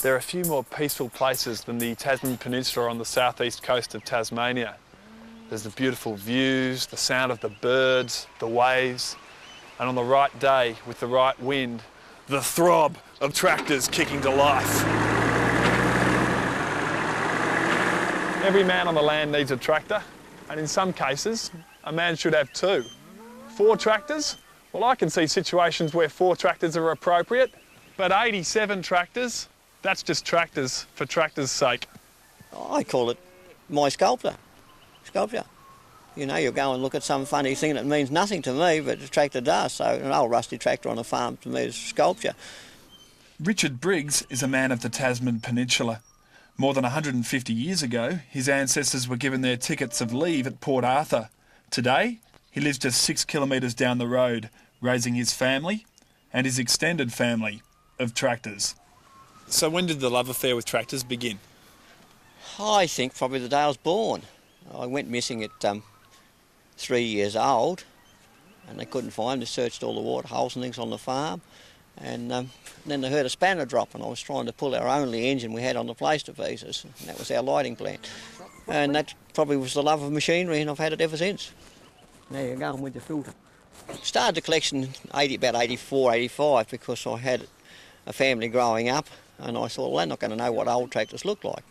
There are a few more peaceful places than the Tasman Peninsula on the southeast coast of Tasmania. There's the beautiful views, the sound of the birds, the waves, and on the right day, with the right wind, the throb of tractors kicking to life. Every man on the land needs a tractor, and in some cases, a man should have two. 4 tractors? Well, I can see situations where 4 tractors are appropriate, but 87 tractors, that's just tractors for tractors' sake. I call it my sculpture. You know, you go and look at some funny thing that means nothing to me, but the tractor does. So an old rusty tractor on a farm to me is sculpture. Richard Briggs is a man of the Tasman Peninsula. More than 150 years ago, his ancestors were given their tickets of leave at Port Arthur. Today, he lives just 6 kilometres down the road, raising his family and his extended family of tractors. So when did the love affair with tractors begin? I think probably the day I was born. I went missing at 3 years old, and they couldn't find me. They searched all the water holes and things on the farm, and then they heard a spanner drop, and I was trying to pull our only engine we had on the place to pieces, and that was our lighting plant. And that probably was the love of machinery, and I've had it ever since. There you go, with the filter. Started the collection about 84, 85, because I had a family growing up, and I thought, well, they're not going to know what old tractors look like.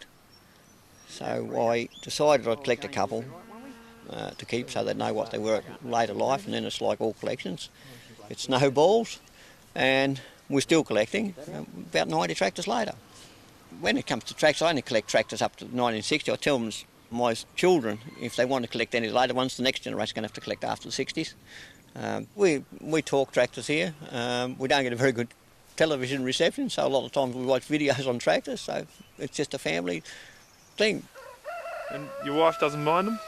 So I decided I'd collect a couple to keep so they'd know what they were at later life, and then it's like all collections. It snowballs, and we're still collecting about 90 tractors later. When it comes to tractors, I only collect tractors up to 1960. I tell them, my children, if they want to collect any later ones, the next generation is going to have to collect after the 60s. We talk tractors here. We don't get a very good television reception, so a lot of times we watch videos on tractors, so it's just a family thing. And your wife doesn't mind them?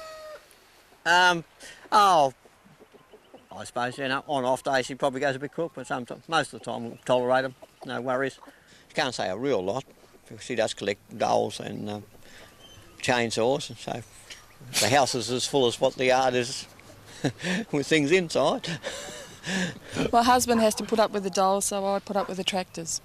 Oh, I suppose, you know, on off days she probably goes a bit crook, but sometimes, most of the time we'll tolerate them, no worries. You can't say a real lot, because she does collect dolls and chainsaws, so the house is as full as what the yard is with things inside. My husband has to put up with the dolls, so I put up with the tractors.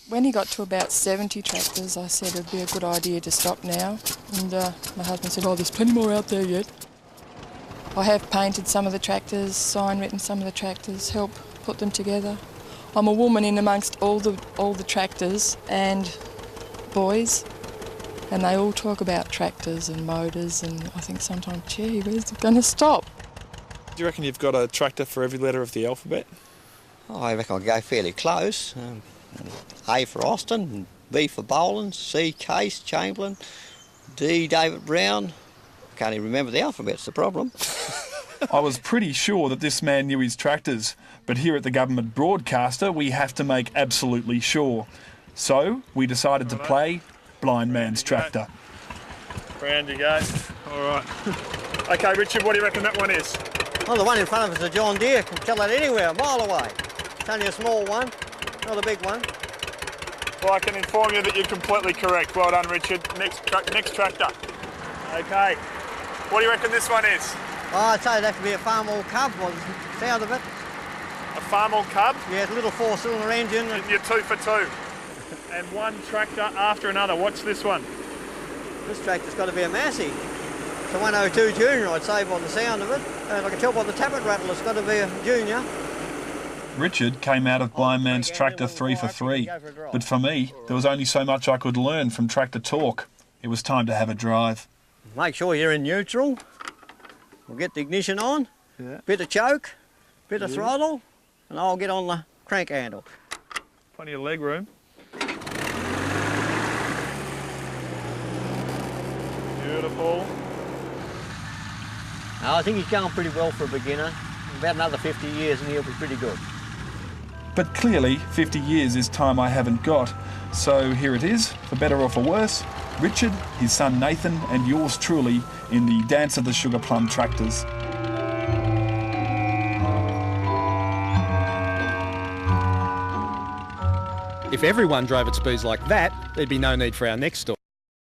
When he got to about 70 tractors, I said it'd be a good idea to stop now. And my husband said, oh, there's plenty more out there yet. I have painted some of the tractors, sign written some of the tractors, helped put them together. I'm a woman in amongst all the tractors and boys, and they all talk about tractors and motors, and I think sometimes, gee, where's it going to stop? Do you reckon you've got a tractor for every letter of the alphabet? Oh, I reckon I'll go fairly close. A for Austin, B for Boland, C Case, Chamberlain, D David Brown. Can't even remember the alphabet's the problem. I was pretty sure that this man knew his tractors, but here at the government broadcaster we have to make absolutely sure. So we decided to play Blind Man's Tractor. Round you go. All right. OK, Richard, what do you reckon that one is? Well, the one in front of us is a John Deere. Can tell that anywhere, a mile away. It's only a small one, not a big one. Well, I can inform you that you're completely correct. Well done, Richard. Next tractor. OK. What do you reckon this one is? Oh, I'd say that could be a Farmall Cub, by the sound of it. A Farmall Cub? Yeah, it's a little 4-cylinder engine. And you're 2 for 2. And one tractor after another. What's this one? This tractor's got to be a Massey. It's a 102 Junior, I'd say, by the sound of it. And I can tell by the tappet rattle it's got to be a Junior. Richard came out of Blind Man's Tractor 3 for 3. But for me, there was only so much I could learn from tractor talk. It was time to have a drive. Make sure you're in neutral. We'll get the ignition on, bit of choke, bit of throttle, and I'll get on the crank handle. Plenty of leg room. Beautiful. I think he's going pretty well for a beginner. About another 50 years and he'll be pretty good. But clearly, 50 years is time I haven't got. So here it is, for better or for worse, Richard, his son Nathan, and yours truly in the Dance of the Sugar Plum Tractors. If everyone drove at speeds like that, there'd be no need for our next story.